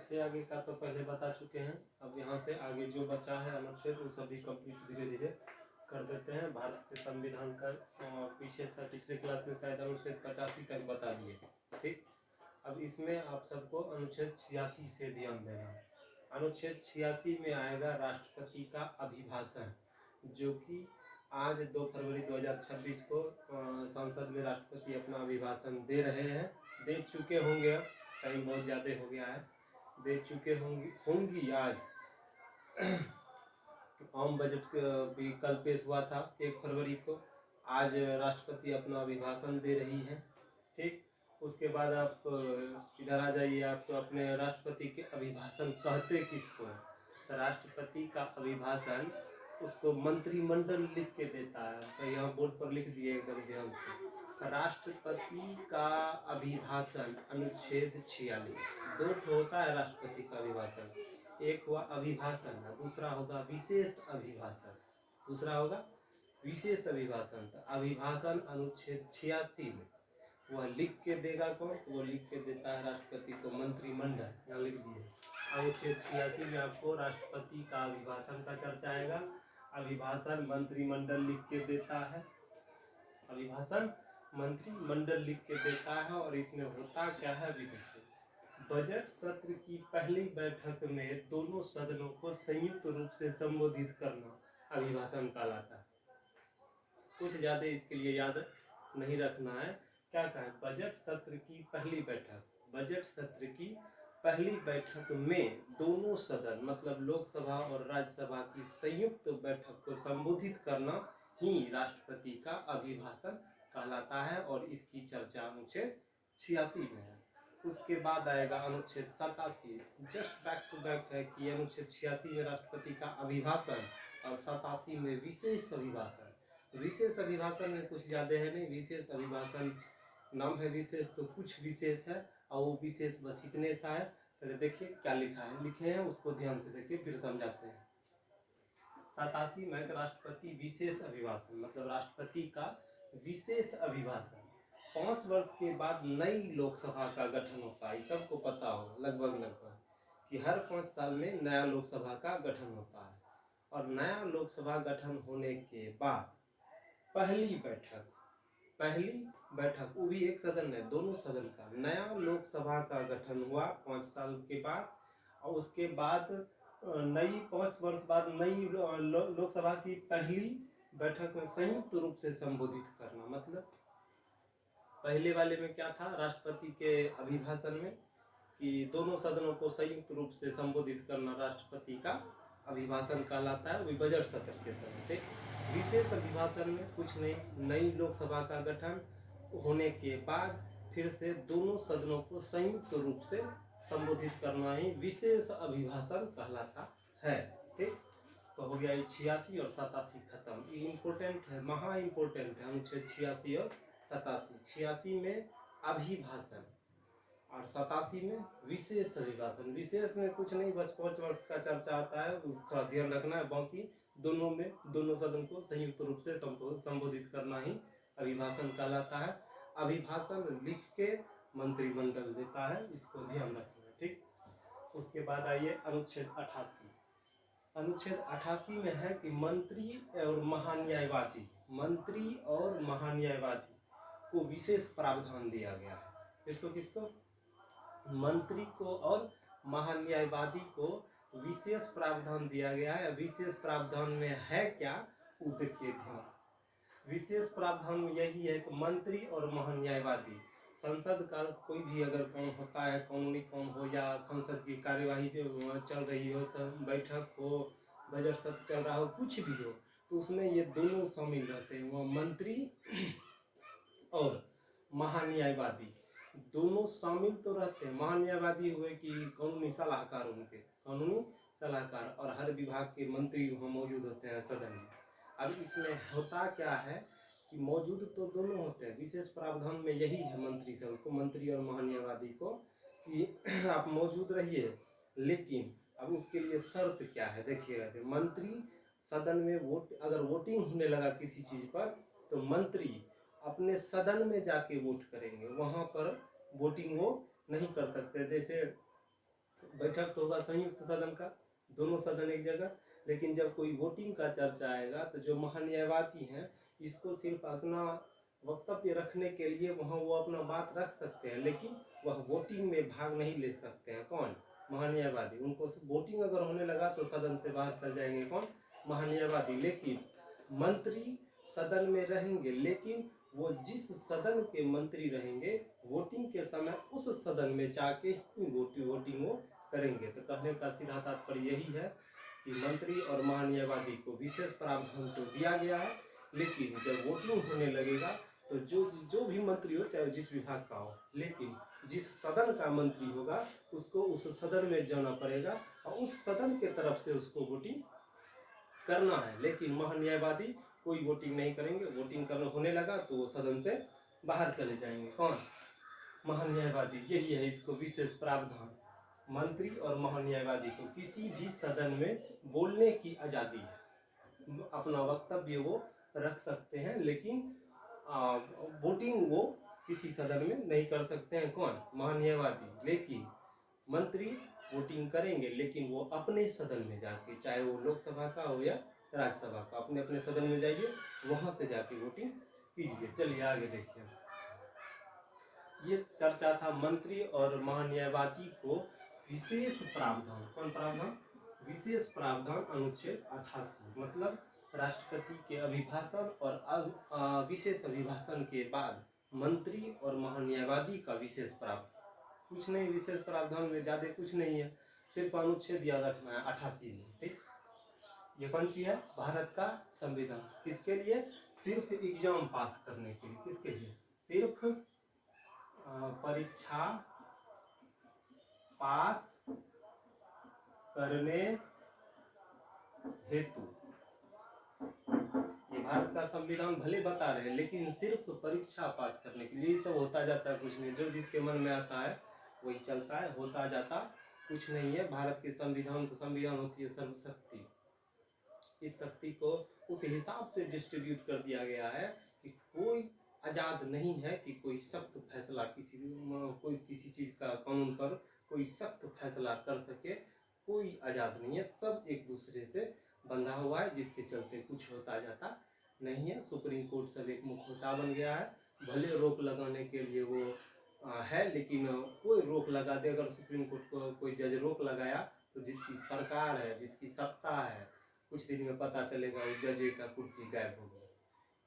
से आगे का तो पहले बता चुके हैं। अब यहाँ से आगे जो बचा है अनुच्छेद वो सभी कंप्लीट धीरे धीरे कर देते हैं। भारत के संविधान का पीछे से पिछले क्लास में शायद अनुच्छेद 85 तक बता दिए। ठीक, अब इसमें आप सबको अनुच्छेद 86 से ध्यान देना। अनुच्छेद 86 में आएगा राष्ट्रपति का अभिभाषण, जो कि आज 2 फरवरी 2026 को संसद में राष्ट्रपति अपना अभिभाषण दे रहे हैं। दे चुके होंगे, अब टाइम बहुत ज़्यादा हो गया है, दे चुके होंगी आज। आम बजट भी कल पेश हुआ था 1 फरवरी को। आज राष्ट्रपति अपना अभिभाषण दे रही है। ठीक, उसके बाद आप इधर आ जाइए। आप तो अपने राष्ट्रपति के अभिभाषण कहते किसको है? तो राष्ट्रपति का अभिभाषण उसको मंत्रिमंडल लिख के देता है। तो यहाँ बोर्ड पर लिख दिए एकदम ध्यान से। राष्ट्रपति का अभिभाषण अनुच्छेद 46। 2 होता है राष्ट्रपति का अभिभाषण, एक हुआ अभिभाषण, दूसरा होगा विशेष अभिभाषण। दूसरा होगा विशेष अभिभाषण। तो अभिभाषण अनुच्छेद 86 में वह लिख के देगा कौन? तो वो लिख के देता है राष्ट्रपति को मंत्रिमंडल। यहाँ लिख दिए अनुच्छेद 86 में आपको राष्ट्रपति का अभिभाषण का चर्चा आएगा। अभिभाषण मंत्रिमंडल लिख के देता है, अभिभाषण मंत्रिमंडल लिख के देता है। और इसमें होता क्या है अभी देखिए, बजट सत्र की पहली बैठक में दोनों सदनों को संयुक्त रूप से संबोधित करना अभिभाषण कहलाता है। कुछ ज्यादा इसके लिए याद नहीं रखना है। क्या कहा? बजट सत्र की पहली बैठक, बजट सत्र की पहली बैठक में दोनों सदन मतलब लोकसभा और राज्यसभा की संयुक्त बैठक को संबोधित करना ही राष्ट्रपति का अभिभाषण कहलाता है। और इसकी चर्चा अनुच्छेद 86 में है। उसके बाद आएगा अनुच्छेद 87। जस्ट बैक टू बैक है कि अनुच्छेद 86 में राष्ट्रपति का अभिभाषण और 87 में विशेष अभिभाषण। विशेष अभिभाषण में कुछ ज्यादा है नहीं, विशेष अभिभाषण नाम है विशेष तो कुछ विशेष है, और वो विशेष बस इतने सा है। पहले देखिए क्या लिखा है, लिखे हैं उसको ध्यान से देखिए फिर समझाते हैं। 87 में राष्ट्रपति विशेष अभिभाषण मतलब राष्ट्रपति का विशेष अभिभाषण। 5 वर्ष के बाद नई लोकसभा का गठन होता है। सबको पता हो लगभग कि हर 5 साल में नया लोकसभा का गठन होता है। और नया लोकसभा गठन होने के बाद पहली बैठक वो भी एक सदन है, दोनों सदन का, नया लोकसभा का गठन हुआ 5 साल के बाद। और उसके बाद नई 5 वर्ष बाद नई लोकसभा की पहली बैठक में संयुक्त रूप से संबोधित करना। मतलब पहले वाले में क्या था राष्ट्रपति के अभिभाषण में कि दोनों सदनों को संयुक्त रूप से संबोधित करना राष्ट्रपति का अभिभाषण कहलाता है, वही बजट सत्र के समय। ठीक, विशेष अभिभाषण में कुछ नहीं, नई लोकसभा का गठन होने के बाद फिर से दोनों सदनों को संयुक्त रूप से संबोधित करना ही विशेष अभिभाषण कहलाता है। ठीक, तो हो गया 86 और 87 खत्म। ये इम्पोर्टेंट है, महा इम्पोर्टेंट है अनुच्छेद 86 और 87। 86 में अभिभाषण और 87 में विशेष अभिभाषण। विशेष में कुछ नहीं, बस 5 वर्ष का चर्चा आता है, थोड़ा ध्यान रखना है। बाकी दोनों में दोनों सदन को संयुक्त रूप से संबोधित करना ही अभिभाषण कहलाता है। अभिभाषण लिख के मंत्रिमंडल देता है, इसको ध्यान रखना है। ठीक, उसके बाद आइए अनुच्छेद 88। अनुच्छेद 88 में है कि मंत्री और महान्यायवादी को विशेष प्रावधान दिया गया है। किसको किसको? मंत्री को और महान्यायवादी को विशेष प्रावधान दिया गया है। विशेष प्रावधान में है क्या वो देखिए ध्यान। विशेष प्रावधान यही है कि मंत्री और महान्यायवादी संसद का कोई भी अगर काम होता है, कानूनी काम हो या संसद की कार्यवाही चल रही हो, बैठक हो, बजट सत्र चल रहा हो, कुछ भी हो, तो उसमें ये दोनों शामिल रहते हैं। वह मंत्री और महान्यायवादी दोनों शामिल तो रहते हैं। महान्यायवादी हुए कि कानूनी सलाहकार, उनके कानूनी सलाहकार, और हर विभाग के मंत्री वहाँ मौजूद होते हैं सदन में। अब इसमें होता क्या है कि मौजूद तो दोनों होते हैं। विशेष प्रावधान में यही है मंत्री सबको, मंत्री और महान्यायवादी को, कि आप मौजूद रहिए, लेकिन अब उसके लिए शर्त क्या है देखिएगा। मंत्री सदन में अगर वोटिंग होने लगा किसी चीज पर, तो मंत्री अपने सदन में जाके वोट करेंगे, वहां पर वोटिंग वो नहीं कर सकते। जैसे बैठक तो होगा संयुक्त सदन का, दोनों सदन एक जगह, लेकिन जब कोई वोटिंग का चर्चा आएगा तो जो महान्यायवादी हैं इसको सिर्फ अपना वक्तव्य रखने के लिए वहाँ वो अपना बात रख सकते हैं, लेकिन वह वोटिंग में भाग नहीं ले सकते हैं। कौन? महान्यायवादी। उनको वोटिंग अगर होने लगा तो सदन से बाहर चल जाएंगे। कौन? महान्यायवादी। लेकिन मंत्री सदन में रहेंगे, लेकिन वो जिस सदन के मंत्री रहेंगे वोटिंग के समय उस सदन में जाके ही वोटिंग वो करेंगे। तो कहने का सीधा तात्पर्य यही है कि मंत्री और महान्यायवादी को विशेष प्रावधान तो दिया गया है, लेकिन जब वोटिंग होने लगेगा तो जो भी मंत्री हो, चाहे जिस विभाग का हो, लेकिन जिस सदन का मंत्री होगा उसको उस सदन में जाना पड़ेगा और उस सदन के तरफ से उसको वोटिंग करना है। लेकिन महान्यायवादी कोई वोटिंग नहीं करेंगे। वोटिंग करना होने लगा तो वो सदन से बाहर चले जाएंगे। कौन? महान्यायवादी। यही है इसको विशेष प्रावधान। मंत्री और महान्यायवादी को किसी भी सदन में बोलने की आजादी है, अपना वक्तव्य वो रख सकते हैं, लेकिन वोटिंग वो किसी सदन में नहीं कर सकते हैं। कौन? महान्यायवादी। लेकिन मंत्री वोटिंग करेंगे, लेकिन वो अपने सदन में जाके, चाहे वो लोकसभा का हो या राज्यसभा का, अपने अपने सदन में जाइए, वहां से जाके वोटिंग कीजिए। चलिए आगे देखिए। ये चर्चा था मंत्री और महान्यायवादी को विशेष प्रावधान। कौन प्रावधान? विशेष प्रावधान अनुच्छेद 88, मतलब राष्ट्रपति के अभिभाषण और विशेष अभिभाषण के बाद मंत्री और महान्यायवादी का विशेष प्रावधान। कुछ नहीं, विशेष प्रावधान में ज्यादा कुछ नहीं है, सिर्फ अनुच्छेद याद रखना है 88 में। ठीक, ये कौन सी है? भारत का संविधान। किसके लिए? सिर्फ एग्जाम पास करने के लिए। किसके लिए? सिर्फ परीक्षा पास करने हेतु। ये भारत का संविधान भले बता रहे हैं, लेकिन सिर्फ परीक्षा पास करने के लिए। सब होता जाता है कुछ नहीं, जो जिसके मन में आता है वही चलता है, होता जाता कुछ नहीं है। भारत के संविधान को, संविधान होती है सर्वशक्ति, इस शक्ति को उस हिसाब से डिस्ट्रीब्यूट कर दिया गया है कि कोई आजाद नहीं है कि कोई सख्त फैसला कोई किसी चीज का कानून पर कोई सख्त फैसला कर सके। कोई आजाद नहीं है, सब एक दूसरे से बंधा हुआ है, जिसके चलते कुछ होता जाता नहीं है। सुप्रीम कोर्ट सब एक मुखौटा बन गया है। भले रोक लगाने के लिए वो है, लेकिन कोई रोक लगा दे, अगर सुप्रीम कोर्ट को कोई जज रोक लगाया तो जिसकी सरकार है, जिसकी सत्ता है, कुछ दिन में पता चलेगा उस जज का कुर्सी गायब हो गया।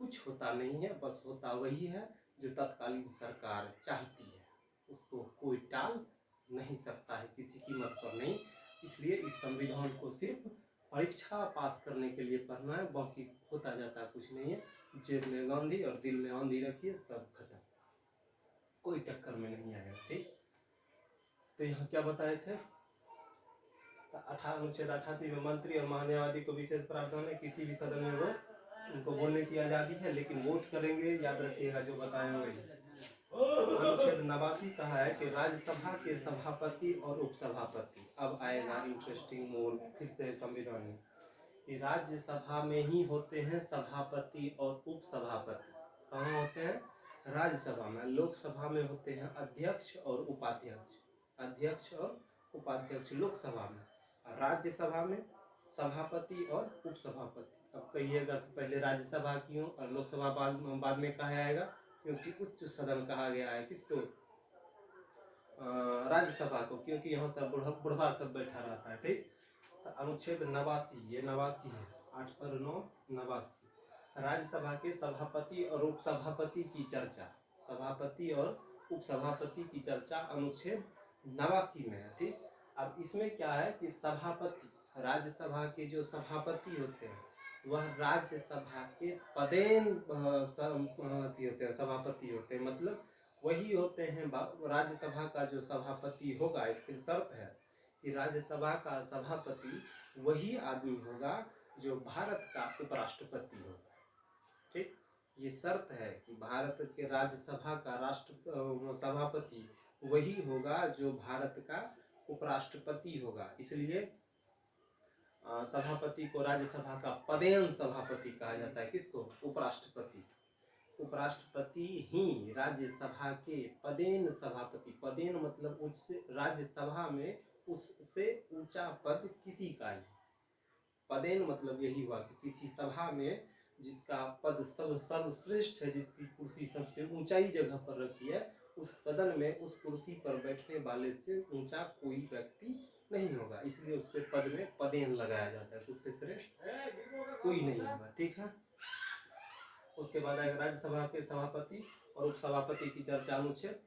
कुछ होता नहीं है, बस होता वही है जो तत्कालीन सरकार चाहती है, उसको कोई टाल नहीं सकता है, किसी कीमत पर नहीं। इसलिए इस संविधान को सिर्फ परीक्षा पास करने के लिए पढ़ना है, बाकी होता जाता कुछ नहीं है। जेब में गांधी और दिल में आंधी रखिए, सब खत्म, कोई टक्कर में नहीं आएगा। ठीक, तो यहाँ क्या बताए थे? अनुच्छेद 88 में मंत्री और महान्यायवादी को विशेष प्रावधान है, किसी भी सदन में वो उनको बोलने की आजादी है, लेकिन वोट करेंगे, याद रखिएगा जो बताए हुए। अनुच्छेद 89 कहा है कि राज्यसभा के सभापति और उपसभापति, अब आएगा इंटरेस्टिंग मोड फिर से संविधान में, कि राज्यसभा में ही होते हैं सभापति और उपसभापति। कहाँ होते हैं? राज्यसभा में। लोकसभा में होते हैं अध्यक्ष और उपाध्यक्ष, अध्यक्ष और उपाध्यक्ष लोकसभा में। राज्यसभा में सभापति और उपसभापति। अब कहिएगा कि पहले राज्यसभा क्यों और लोकसभा बाद में कहा आएगा? क्योंकि उच्च सदन कहा गया है किसको? राज्यसभा को, क्योंकि यहाँ सब बुढ़वा सब बैठा रहता है। ठीक, तो अनुच्छेद 89, ये 89 है, 8 पर 9, 89। राज्यसभा के सभापति और उपसभापति की चर्चा, सभापति और उपसभापति की चर्चा अनुच्छेद 89 में है। ठीक, अब इसमें क्या है कि सभापति, राज्यसभा के जो सभापति होते हैं वह राज्यसभा के पदेन होते हैं, सभापति होते हैं, मतलब वही होते हैं राज्यसभा का जो सभापति होगा। इसकी शर्त है कि राज्यसभा का सभापति वही आदमी होगा जो भारत का उपराष्ट्रपति होगा। ठीक, ये शर्त है कि भारत के राज्यसभा का सभापति वही होगा जो भारत का उपराष्ट्रपति होगा। इसलिए सभापति को राज्यसभा का पदेन सभापति कहा जाता है। किसको? उपराष्ट्रपति। उपराष्ट्रपति ही राज्यसभा के पदेन सभापति, पदेन मतलब उच्च, राज्यसभा में उससे ऊंचा पद किसी का नहीं। पदेन मतलब यही हुआ कि किसी सभा में जिसका पद सर्वश्रेष्ठ है, जिसकी कुर्सी सबसे ऊंचाई जगह पर रखी है, उस सदन में उस कुर्सी पर बैठने वाले से ऊंचा कोई व्यक्ति नहीं होगा, इसलिए उसके पद में पदेन लगाया जाता है, उससे श्रेष्ठ कोई नहीं होगा। ठीक है। उसके बाद आएगा राज्यसभा के सभापति और उपसभापति की चर्चा। अनुच्छेद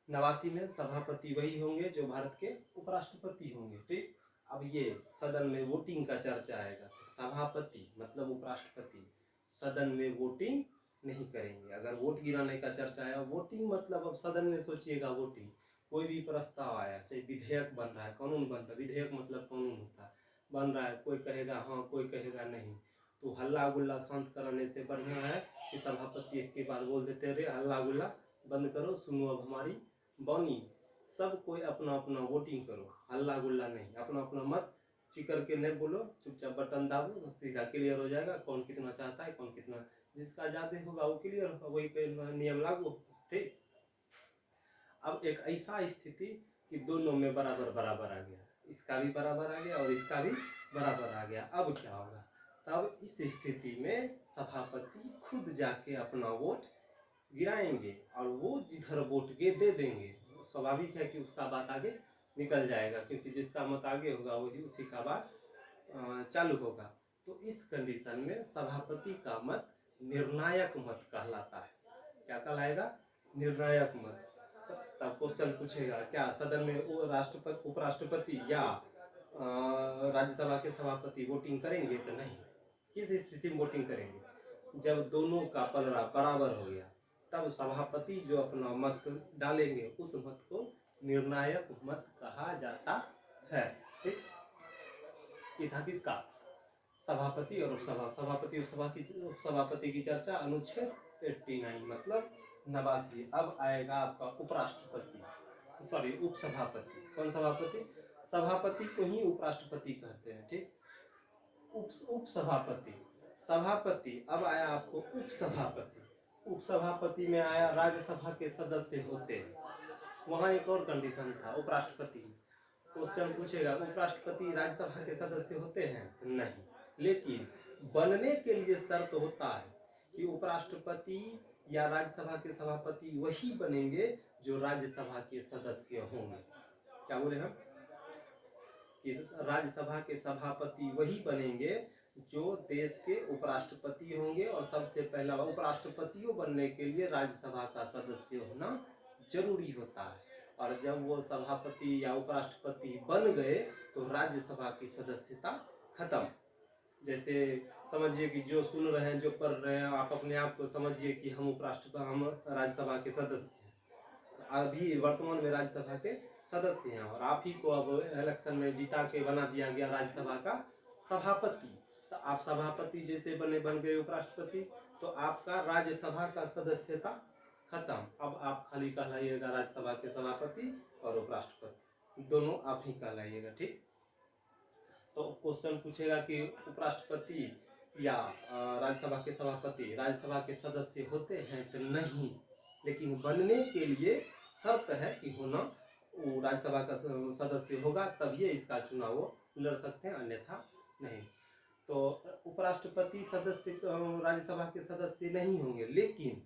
89 में सभापति वही होंगे जो भारत के उपराष्ट्रपति होंगे। ठीक। अब ये सदन में वोटिंग का चर्चा आएगा। सभापति मतलब उपराष्ट्रपति सदन में वोटिंग नहीं करेंगे। अगर वोट गिराने का चर्चा आया, वोटिंग मतलब अब सदन में सोचिएगा वोटिंग, कोई भी प्रस्ताव आया, चाहे विधेयक बन रहा है, कानून बन रहा है, विधेयक मतलब कानून होता है, बन रहा है, कोई कहेगा हाँ, कोई कहेगा नहीं, तो हल्ला गुल्ला शांत कराने से बढ़िया है कि सभापति एक के बाद बोल देते रहे हल्ला गुल्ला बंद करो, सुनो अब हमारी बानी, सब कोई अपना अपना वोटिंग करो, हल्ला गुल्ला नहीं, अपना अपना मत चिकर के नहीं बोलो, चुपचाप बटन दाबो, सीधा क्लियर हो जाएगा कौन कितना चाहता है, कौन कितना, जिसका ज्यादा होगा वो क्लियर होगा, वही पे नियम लागू। ठीक। अब एक ऐसा स्थिति कि दोनों में बराबर बराबर आ गया, इसका भी बराबर आ गया और इसका भी बराबर आ गया। अब क्या होगा? तब इस स्थिति में सभापति खुद जाके अपना वोट गिराएंगे और वो जिधर वोट दे देंगे, स्वाभाविक है कि उसका बात आगे निकल जाएगा, क्योंकि जिसका मत आगे होगा वही उसी का बात चालू होगा। तो इस कंडीशन में सभापति का मत निर्णायक मत कहलाता है। क्या कहलाएगा? निर्णायक मत। तब क्वेश्चन पूछेगा क्या सदन में राष्ट्रपति उपराष्ट्रपति या राज्यसभा के सभापति वोटिंग करेंगे? तो नहीं। किस स्थिति में वोटिंग करेंगे? जब दोनों का पलड़ा बराबर हो गया, तब सभापति जो अपना मत डालेंगे उस मत को निर्णायक मत कहा जाता है। ठीक। ये था किसका? सभापति और उपसभा, सभापति उपसभापति की चर्चा। अनुच्छेद 89 मतलब 89। अब आएगा आपका उपराष्ट्रपति, सॉरी उपसभापति। कौन सभापति? सभापति को ही उपराष्ट्रपति कहते हैं। ठीक। उपसभापति, सभापति। अब आया आपको उपसभापति। उपसभापति में आया राज्यसभा के सदस्य होते हैं। वहां एक और कंडीशन था उपराष्ट्रपति। क्वेश्चन पूछेगा उपराष्ट्रपति राज्यसभा के सदस्य होते हैं? नहीं, लेकिन बनने के लिए शर्त होता है कि उपराष्ट्रपति या राज्यसभा के सभापति वही बनेंगे जो राज्यसभा के सदस्य होंगे। क्या बोले हम? कि राज्यसभा के सभापति वही बनेंगे जो देश के उपराष्ट्रपति होंगे, और सबसे पहला उपराष्ट्रपतियों बनने के लिए राज्यसभा का सदस्य होना जरूरी होता है। और जब वो सभापति या उपराष्ट्रपति बन गए तो राज्यसभा की सदस्यता खत्म। जैसे समझिए कि जो सुन रहे हैं, जो पढ़ रहे हैं, आप अपने आप को समझिए कि हम राज्यसभा के सदस्य हैं, अभी वर्तमान में राज्यसभा के सदस्य हैं, और आप ही को अब इलेक्शन में जीता के बना दिया गया राज्यसभा का सभापति। तो आप सभापति जैसे बन गए उपराष्ट्रपति, तो आपका राज्यसभा का सदस्यता खत्म। अब आप खाली कहलाइएगा राज्यसभा के सभापति और उपराष्ट्रपति, दोनों आप ही कहलाइएगा। ठीक। तो क्वेश्चन पूछेगा कि उपराष्ट्रपति या राज्यसभा के सभापति राज्यसभा के सदस्य होते हैं? तो नहीं, लेकिन बनने के लिए शर्त है कि होना वो राज्यसभा का सदस्य होगा, तभी इसका चुनाव लड़ सकते हैं, अन्यथा नहीं। तो उपराष्ट्रपति सदस्य राज्यसभा के सदस्य नहीं होंगे, लेकिन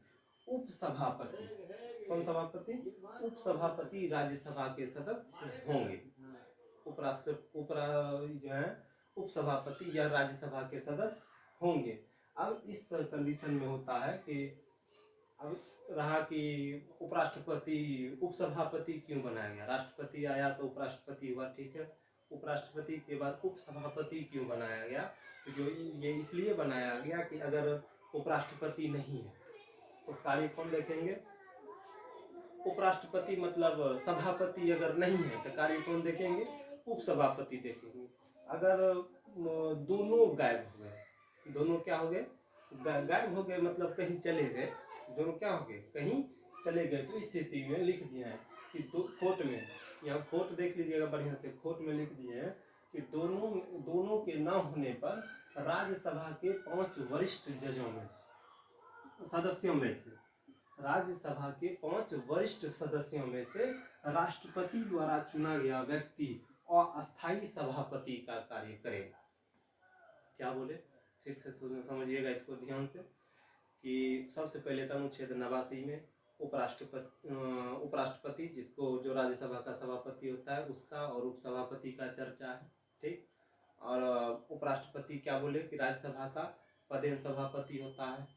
उपसभापति, कौन सभापति? उपसभापति राज्यसभा के सदस्य होंगे। जो है उपसभापति या राज्यसभा के सदस्य होंगे। अब इस कंडीशन में होता है कि अब रहा कि उपराष्ट्रपति उपसभापति क्यों बनाया गया? राष्ट्रपति आया तो उपराष्ट्रपति हुआ, ठीक है। उपराष्ट्रपति के बाद उपसभापति क्यों बनाया गया? तो जो ये इसलिए बनाया गया कि अगर उपराष्ट्रपति नहीं है तो कार्य कौन देखेंगे? उपराष्ट्रपति मतलब सभापति अगर नहीं है तो कार्य कौन देखेंगे? उपसभापति देखेंगे। अगर दोनों गायब हो गए, दोनों क्या हो गए? गायब हो गए मतलब कहीं चले गए, दोनों क्या हो गए? कहीं चले गए, तो इस स्थिति में लिख दिया है कि कोर्ट में, यहाँ कोर्ट देख लीजिएगा बढ़िया से, कोर्ट में लिख दिए हैं कि दोनों के न होने पर राज्यसभा के 5 वरिष्ठ जजों में से, सदस्यों में से, राज्यसभा के 5 वरिष्ठ सदस्यों में से राष्ट्रपति द्वारा चुना गया व्यक्ति अस्थायी सभापति का कार्य करेगा। क्या बोले, फिर से समझिएगा इसको ध्यान से कि सबसे पहले तो अनुच्छेद 89 में उपराष्ट्रपति जिसको जो राज्यसभा का सभापति होता है उसका और उपसभापति का चर्चा है, ठीक। और उपराष्ट्रपति क्या बोले कि राज्यसभा का पदेन सभापति होता है,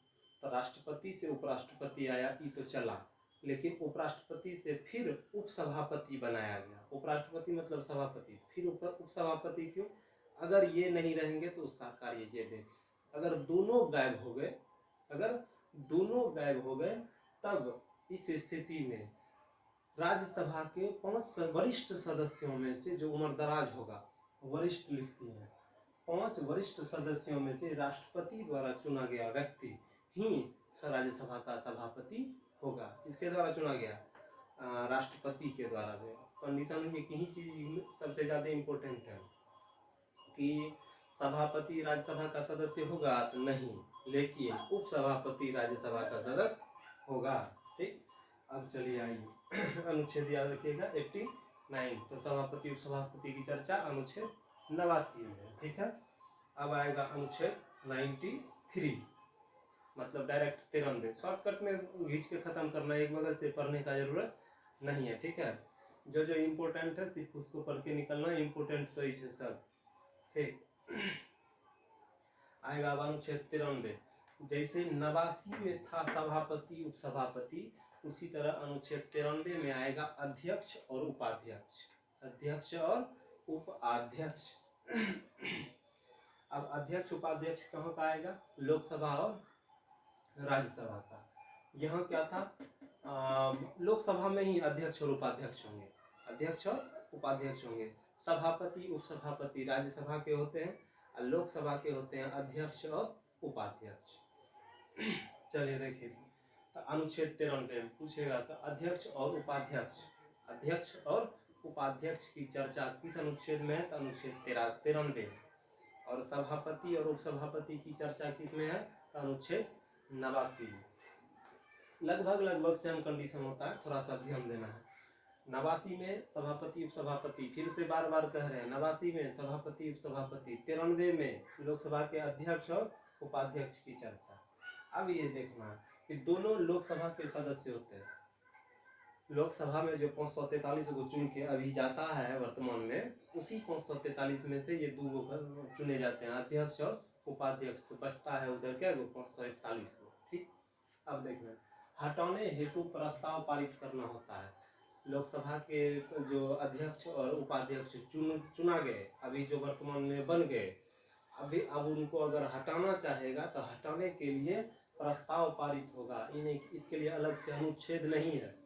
तो राष्ट्रपति से उपराष्ट्रपति आया ये तो चला, लेकिन उपराष्ट्रपति से फिर उपसभापति बनाया गया। उपराष्ट्रपति मतलब सभापति, फिर उपसभापति क्यों? अगर ये नहीं रहेंगे तो उसका कार्य ये देखें, अगर दोनों गायब हो गए तब इस स्थिति में राज्यसभा के 5 वरिष्ठ सदस्यों में से जो उम्रदराज होगा, वरिष्ठ लिखती है, 5 वरिष्ठ सदस्यों में से राष्ट्रपति द्वारा चुना गया व्यक्ति ही राज्यसभा का सभापति होगा। किसके द्वारा चुना गया? राष्ट्रपति के द्वारा। कंडीशन एक ही चीज सबसे ज्यादा इम्पोर्टेंट है कि सभापति राज्यसभा का सदस्य होगा तो नहीं, लेकिन उपसभापति राज्यसभा का सदस्य होगा, ठीक। अब चलिए आइए अनुच्छेद याद रखिएगा 89, तो सभापति उपसभापति की चर्चा अनुच्छेद 89 में, ठीक है। अब आएगा अनुच्छेद 93, मतलब डायरेक्ट 93, शॉर्टकट में घींच के खत्म करना, एक बगल से पढ़ने का जरूरत नहीं है, ठीक है। जो जो इम्पोर्टेंट है सिर्फ उसको पढ़ के निकलना, इम्पोर्टेंट तो इसे सब, ठीक। आएगा अब अनुच्छेद 93, जैसे 89 में था सभापति उपसभापति, उसी तरह अनुच्छेद 93 में आएगा अध्यक्ष और उपाध्यक्ष, अध्यक्ष और उपाध्यक्ष। अब अध्यक्ष उपाध्यक्ष कहाँ का आएगा? लोकसभा और राज्यसभा का। यहाँ क्या था, लोकसभा में ही अध्यक्ष और उपाध्यक्ष होंगे, अध्यक्ष और उपाध्यक्ष होंगे। सभापति उपसभापति राज्यसभा के होते हैं और लोकसभा के होते हैं अध्यक्ष और उपाध्यक्ष। चलिए देखिए, तो अनुच्छेद 93 में पूछेगा तो अध्यक्ष और उपाध्यक्ष, अध्यक्ष और उपाध्यक्ष की चर्चा किस अनुच्छेद में है? तो अनुच्छेद 93। और सभापति और उपसभापति की चर्चा किस में है? तो अनुच्छेद 89। लगभग सेम कंडीशन होता है, थोड़ा सा ध्यान देना है। 89 में सभापति उपसभापति, फिर से बार बार कह रहे हैं, 89 में सभापति उपसभापति, 93 में लोकसभा के अध्यक्ष और उपाध्यक्ष की चर्चा। अब ये देखना है कि दोनों लोकसभा के सदस्य होते हैं, लोकसभा में जो 543 को चुन के अभी जाता है वर्तमान में, उसी 543 में से ये 2 चुने जाते हैं, अध्यक्ष और उपाध्यक्ष, तो बचता है उधर क्या 541 को, ठीक। अब देखना, हटाने हेतु प्रस्ताव पारित करना होता है। लोकसभा के जो अध्यक्ष और उपाध्यक्ष चुना गए, अभी जो वर्तमान में बन गए, अभी अब उनको अगर हटाना चाहेगा तो हटाने के लिए प्रस्ताव पारित होगा। इन्हें इसके लिए अलग से अनुच्छेद नहीं है,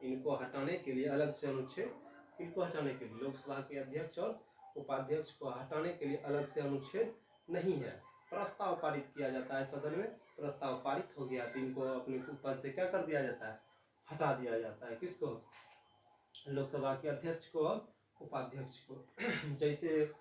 इनको हटाने के लिए अलग से अनुच्छेद, इनको हटाने के लिए लोकसभा के अध्यक्ष और उपाध्यक्ष को हटाने के लिए अलग से अनुच्छेद नहीं है, प्रस्ताव पारित किया जाता है सदन में। प्रस्ताव पारित हो गया तो इनको अपने पद से क्या कर दिया जाता है? हटा दिया जाता है। किसको? लोकसभा के अध्यक्ष को और उपाध्यक्ष को। जैसे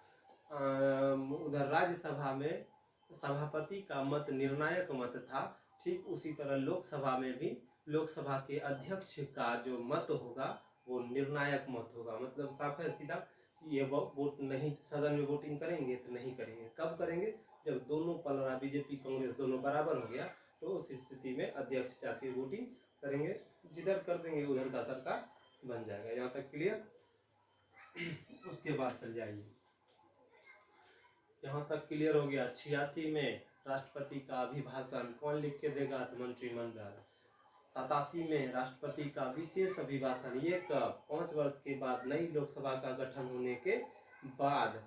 उधर राज्यसभा में सभापति का मत निर्णायक मत था, ठीक उसी तरह लोकसभा में भी लोकसभा के अध्यक्ष का जो मत होगा वो निर्णायक मत होगा। मतलब साफ है सीधा, ये वोट नहीं, सदन में वोटिंग करेंगे तो नहीं करेंगे। कब करेंगे? जब दोनों पलड़ा बीजेपी कांग्रेस दोनों बराबर हो गया तो उस स्थिति में अध्यक्ष जाके वोटिंग करेंगे, जिधर कर देंगे उधर का सरकार बन जाएगा। यहाँ तक क्लियर? उसके बाद चल जाइए, यहाँ तक क्लियर हो गया। 86 में राष्ट्रपति का अभिभाषण कौन लिख के देगा? तो मंत्रिमंडल। 87 में राष्ट्रपति का विशेष अभिभाषण, ये कब? 5 वर्ष के बाद, नई लोकसभा का गठन होने के बाद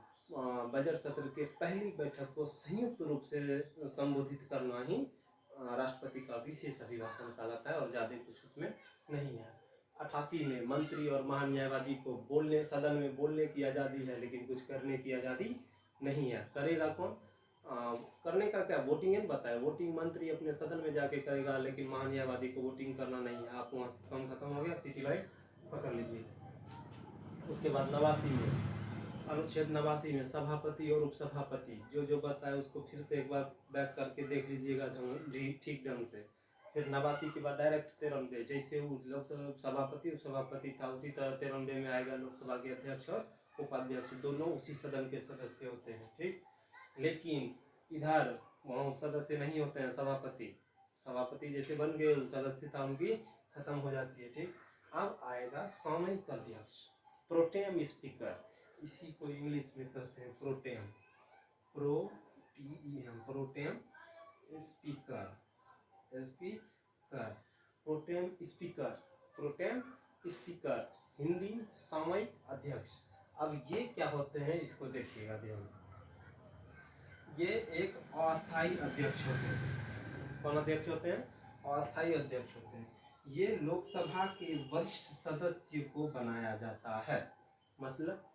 बजट सत्र के पहली बैठक को संयुक्त रूप से संबोधित करना ही राष्ट्रपति का विशेष अभिभाषण कहलाता है, और ज्यादा कुछ उसमें नहीं है। 88 में मंत्री और महान्यायवादी को बोलने, सदन में बोलने की आज़ादी है, लेकिन कुछ करने की आज़ादी नहीं है। करेगा कौन? करने का क्या? वोटिंग है, बताया। वोटिंग मंत्री अपने सदन में जाके करेगा, लेकिन महान्यायवादी को वोटिंग करना नहीं है। आप वहाँ से काम खत्म हो गया, सिटी लाइट पकड़ लीजिए। उसके बाद 89 में, अनुच्छेद 89 में सभापति और उपसभापति जो बताया उसको फिर से एक बार बैक करके देख लीजिएगा ठीक ढंग से। फिर 89 के बाद डायरेक्ट 93, जैसे वो लोकसभा सभापति उपसभापति था उसी तरह 93 में आएगा लोकसभा के अध्यक्ष और उपाध्यक्ष दोनों उसी सदन के सदस्य होते हैं, ठीक। लेकिन इधर वहाँ सदस्य नहीं होते हैं, सभापति जैसे बन गए, सदस्यता उनकी खत्म हो जाती है, ठीक। अब आएगा सामयिक अध्यक्ष, प्रोटेम स्पीकर, इसी को इंग्लिश में कहते हैं pro tem, pro tem speaker, pro tem speaker, Hindi सामयिक अध्यक्ष। अब ये क्या होते हैं इसको देखिएगा ध्यान से, ये एक अस्थायी अध्यक्ष होते हैं। कौन अध्यक्ष होते हैं? अस्थायी अध्यक्ष होते हैं। ये लोकसभा के वरिष्ठ सदस्य को बनाया जाता है, मतलब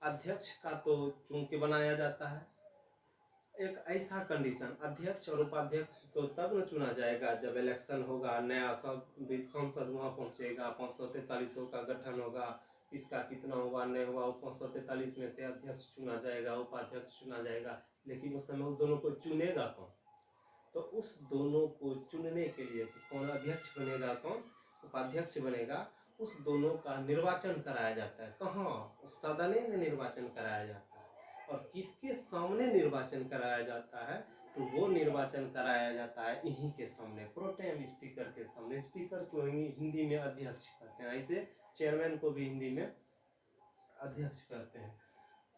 अध्यक्ष का तो चुन के बनाया जाता है। एक ऐसा कंडीशन, अध्यक्ष और उपाध्यक्ष तो तब न चुना जाएगा जब इलेक्शन होगा, नया संसद वहाँ पहुँचेगा, 543 का गठन होगा, इसका कितना हुआ नहीं हुआ, 543 में से अध्यक्ष चुना जाएगा, उपाध्यक्ष चुना जाएगा। लेकिन उस समय उस दोनों को चुनेगा कौन? तो उस दोनों को चुनने के लिए कौन अध्यक्ष बनेगा, कौन उपाध्यक्ष बनेगा, उस दोनों का निर्वाचन कराया जाता है। कहाँ? उस सदन में निर्वाचन कराया जाता है। और किसके सामने निर्वाचन कराया जाता है? तो वो निर्वाचन कराया जाता है इन्हीं के सामने, प्रोटेम स्पीकर के सामने। स्पीकर को हिंदी में अध्यक्ष कहते हैं, ऐसे चेयरमैन को भी हिंदी में अध्यक्ष कहते हैं।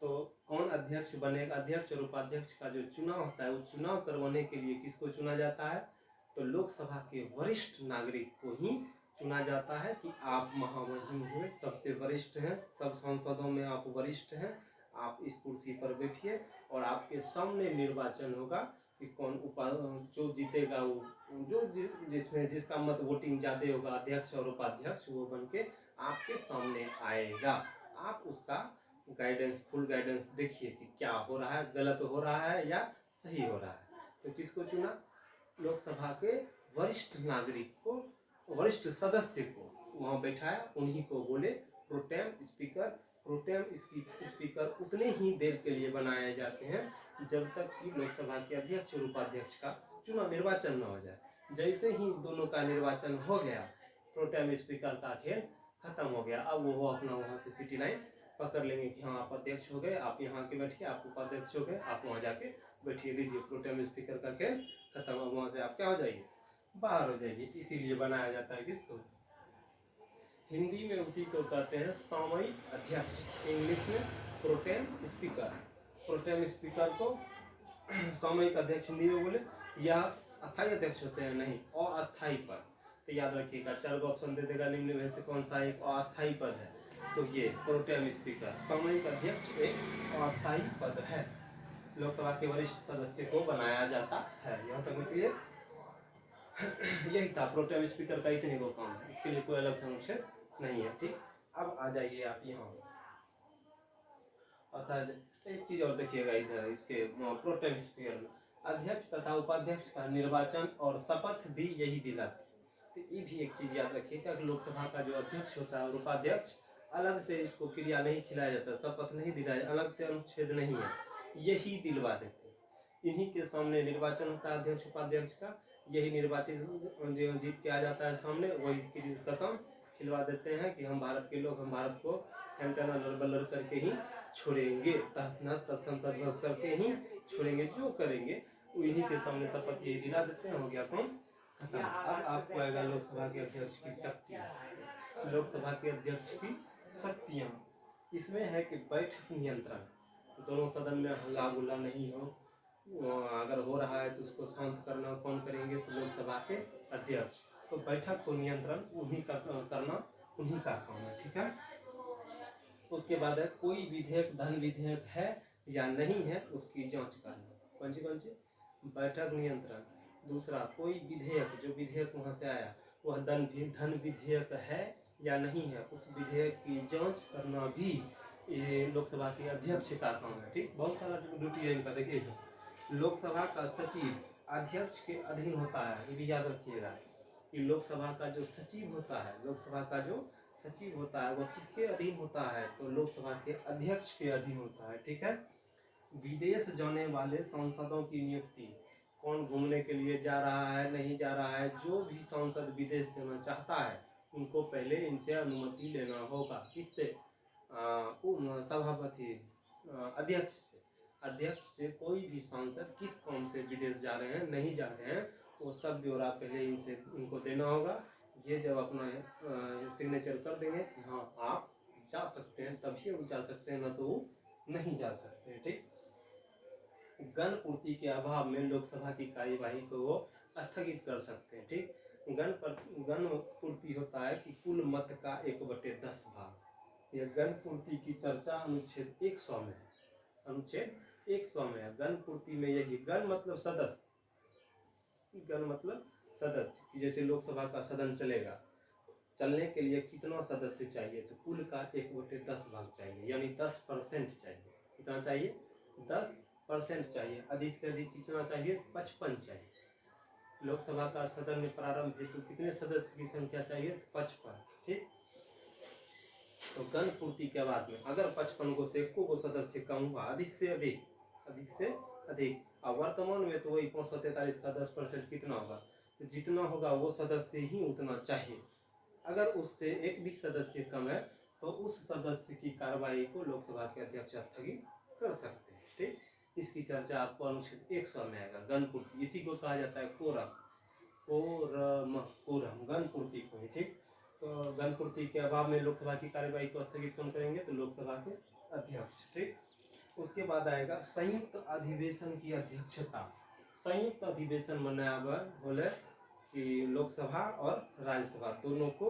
तो कौन अध्यक्ष बनेगा? अध्यक्ष और उपाध्यक्ष का जो चुनाव होता है, वो चुनाव करवाने के लिए किसको चुना जाता है? तो लोकसभा के वरिष्ठ नागरिक को ही चुना जाता है कि आप महामहिम हुए, सबसे वरिष्ठ हैं, सब सांसदों में आप वरिष्ठ हैं, आप इस कुर्सी पर बैठिए और आपके सामने निर्वाचन होगा कि कौन जो जीतेगा, वो जिसमें जिसका मत वोटिंग ज़्यादा होगा, अध्यक्ष और उपाध्यक्ष, वो बन के आपके सामने आएगा। आप उसका गाइडेंस, फुल गाइडेंस देखिए कि क्या हो रहा है, गलत हो रहा है या सही हो रहा है। तो किसको चुना? लोकसभा के वरिष्ठ नागरिक को, वरिष्ठ सदस्य को वहाँ बैठाया, उन्हीं को बोले प्रोटेम स्पीकर। प्रोटेम स्पीकर उतने ही देर के लिए बनाए जाते हैं जब तक कि लोकसभा के अध्यक्ष और उपाध्यक्ष का चुनाव निर्वाचन न हो जाए। जैसे ही दोनों का निर्वाचन हो गया, प्रोटेम स्पीकर का खेल खत्म हो गया। अब वो अपना वहाँ से सिटी लाइन पकड़ लेंगे कि हाँ आप अध्यक्ष हो गए, आप यहाँ के बैठिए, आप उपाध्यक्ष हो गए, आप वहाँ जाके बैठिए, लीजिए प्रोटेम स्पीकर का खेल खत्म। अब वहाँ से आप क्या हो जाइए? बाहर हो जाइए। इसीलिए बनाया जाता है किसको? हिंदी में उसी को कहते हैं सामयिक अध्यक्ष, इंग्लिश में प्रोटेम स्पीकर। प्रोटेम स्पीकर को सामयिक अध्यक्ष हिंदी में बोले, या अस्थायी अध्यक्ष होते हैं, नहीं अस्थायी पद। तो याद रखिएगा, 4 ऑप्शन दे देगा, निम्न में से कौन सा एक अस्थायी पद है? तो ये प्रोटेम स्पीकर, सामयिक अध्यक्ष एक अस्थायी पद है, लोकसभा के वरिष्ठ सदस्य को बनाया जाता है। यहाँ तक में क्लियर? यही था प्रोटेम स्पीकर का, इतने को काम है, इसके लिए कोई अलग से अनुच्छेद नहीं है, ठीक। अब आ जाइए आप यहाँ, एक चीज और देखिएगा इधर, इसके प्रोटेम स्पीकर में अध्यक्ष तथा उपाध्यक्ष का निर्वाचन और शपथ भी यही दिलाते। तो ये भी एक चीज याद रखिएगा कि लोकसभा का जो अध्यक्ष होता है और उपाध्यक्ष, अलग से इसको क्रिया नहीं खिलाया जाता, शपथ नहीं दिलाया, अलग से अनुच्छेद नहीं है, यही दिलवा देते। इन्हीं के सामने निर्वाचन होता है अध्यक्ष उपाध्यक्ष का, यही निर्वाचित जो जीत के आ जाता है सामने, वही कसम खिलवा देते हैं कि हम भारत के लोग, हम भारत को हेंटन बलर करके ही छोड़ेंगे, तहस-नहस तत्सम तद्भव करके ही छोड़ेंगे, जो करेंगे वो इन्हीं के सामने शपथ यही दिला देते हैं। हो गया कौन? खत्म। अब आपको आएगा लोकसभा के अध्यक्ष की शक्तियाँ। लोकसभा के अध्यक्ष की शक्तियाँ इसमें है कि बैठक नियंत्रण, दोनों सदन में हल्ला गुल्ला नहीं हो, अगर हो रहा है तो उसको शांत करना कौन करेंगे? तो लोकसभा के अध्यक्ष। तो बैठक को नियंत्रण उन्हीं का करना, उन्हीं का काम है, ठीक है। उसके बाद है कोई विधेयक धन विधेयक है या नहीं है उसकी जांच करना। कौन सी? बैठक नियंत्रण। दूसरा, कोई विधेयक, जो विधेयक वहाँ से आया वह धन विधेयक है या नहीं है, उस विधेयक की जांच करना भी ये लोकसभा के अध्यक्ष का काम है, ठीक। बहुत सारा ड्यूटी है इनका। देखिए, लोकसभा का सचिव अध्यक्ष के अधीन होता है, ये भी याद रखिएगा कि लोकसभा का जो सचिव होता है, लोकसभा का जो सचिव होता है वो किसके अधीन होता है? तो लोकसभा के अध्यक्ष के अधीन होता है, ठीक है। विदेश जाने वाले सांसदों की नियुक्ति, कौन घूमने के लिए जा रहा है, नहीं जा रहा है, जो भी सांसद विदेश जाना चाहता है उनको पहले इनसे अनुमति लेना होगा। किससे? सभापति अध्यक्ष से कोई भी सांसद किस काम से विदेश जा रहे हैं नहीं जा रहे हैं, वो सब ब्यौरा पहले इनसे इनको देना होगा। ये जब अपना सिग्नेचर कर देंगे कि हाँ आप जा सकते हैं, तभी वो जा सकते हैं, ना तो वो नहीं जा सकते। ठीक, गण पूर्ति के अभाव में लोकसभा की कार्यवाही को वो स्थगित कर सकते हैं। ठीक, गण पूर्ति होता है कि कुल मत का 1/10 भाग। यह गण पूर्ति की चर्चा अनुच्छेद 100 में है। अनुच्छेद 100 में है गण पूर्ति में यही। गण मतलब सदस्य, गण मतलब सदस्य कि जैसे लोकसभा का सदन चलेगा, चलने के लिए कितना सदस्य चाहिए, तो कुल का 1/10 भाग चाहिए, यानी 10% चाहिए। कितना चाहिए? 10% चाहिए। अधिक से अधिक कितना चाहिए? 55 चाहिए। लोकसभा का सदन में प्रारंभ हेतु कितने सदस्य की संख्या चाहिए? 55। ठीक, तो गण पूर्ति के बाद में अगर 55 को से 1 को सदस्य कम हुआ, अधिक से अधिक, और वर्तमान में तो वही 543 का 10% कितना होगा, तो जितना होगा वो सदस्य ही उतना चाहिए। अगर उससे एक भी सदस्य कम है तो उस सदस्य की कार्रवाई को लोकसभा के अध्यक्ष स्थगित कर सकते हैं। ठीक, इसकी चर्चा आपको अनुच्छेद 100 में आएगा। गण पूर्ति इसी को कहा जाता है कोरम गण पूर्ति को। ठीक, तो गण पूर्ति के अभाव में लोकसभा की कार्यवाही को स्थगित कौन करेंगे? तो लोकसभा के अध्यक्ष। ठीक, उसके बाद आएगा संयुक्त अधिवेशन की अध्यक्षता। संयुक्त अधिवेशन मनाया बोले कि लोकसभा और राज्यसभा दोनों को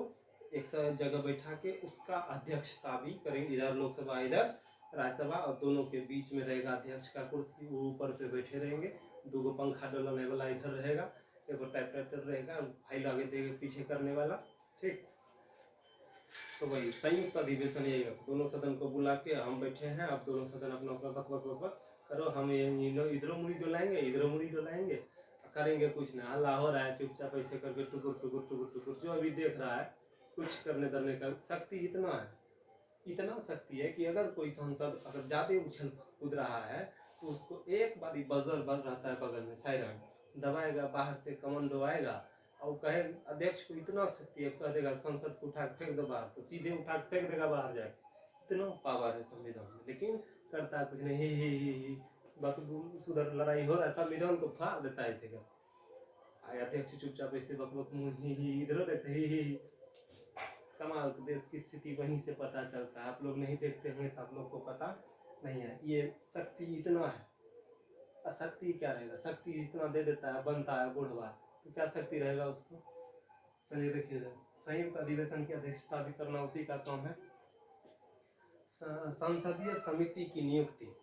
एक जगह बैठा के उसका अध्यक्षता भी करेंगे। इधर लोकसभा, इधर राज्यसभा, और दोनों के बीच में रहेगा अध्यक्ष का कुर्सी, वो ऊपर पे बैठे रहेंगे। 2 पंखा डलाने वाला इधर रहेगा, एक टाइपराइटर रहेगा, फाइल आगे देगा पीछे करने वाला। ठीक, तो वही संयुक्त अधिवेशन यही है। दोनों सदन को बुला के हम बैठे हैं, अब दोनों सदन अपना बक बक बक बक करो, हम इधरों मुड़ी डोलाएंगे, इधरों मुड़ी डोलाएंगे, करेंगे कुछ ना, हल्ला हो रहा है चुपचाप ऐसे करके टुकुर टुकुर टुकुर टुकुर। जो अभी देख रहा है कुछ करने धरने का शक्ति इतना है, इतना शक्ति है कि अगर कोई सांसद अगर ज्यादा उछल कूद रहा है तो उसको एक बारी बजर बज रहता है बगल में, सायरन दबाएगा, बाहर से कमांडो आएगा और कहे अध्यक्ष को इतना शक्ति है, कह देगा सांसद को उठा के फेंक दो बाहर, तो सीधे उठा के फेंक देगा बाहर जाए। इतना पावर है संविधान में, लेकिन करता कुछ नहीं। ही उधर लड़ाई हो रहा है, संविधान को फाड़ देता है ऐसे कर। अध्यक्ष चुपचाप ऐसे बक बक इधर देखते ही। कमाल, देश की स्थिति वहीं से पता चलता है। आप लोग नहीं देखते होंगे तो आप लोग को पता नहीं है। ये शक्ति इतना है, अशक्ति क्या रहेगा? शक्ति इतना दे देता है, बनता है बुढ़वा, तो क्या शक्ति रहेगा उसको? चलिए देखिए, संयुक्त अधिवेशन की अध्यक्षता भी करना उसी का काम है। संसदीय समिति की नियुक्ति।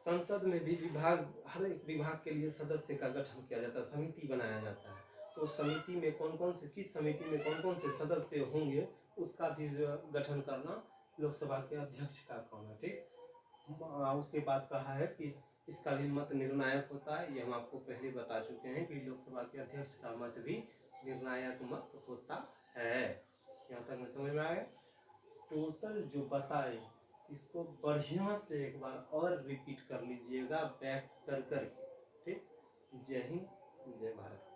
संसद में भी विभाग, हर एक विभाग के लिए सदस्य का गठन किया जाता है, समिति बनाया जाता है। तो समिति में कौन कौन से, किस समिति में कौन कौन से सदस्य होंगे उसका भी गठन करना लोकसभा के अध्यक्ष का काम है। ठीक, उसके बाद कहा है कि इसका भी मत निर्णायक होता है। ये हम आपको पहले बता चुके हैं कि लोकसभा के अध्यक्ष का मत भी निर्णायक मत होता है। यहाँ तक में समझ में आ गया? टोटल जो बताए इसको बढ़िया से एक बार और रिपीट कर लीजिएगा, बैक कर करके। ठीक, जय हिंद, जय भारत।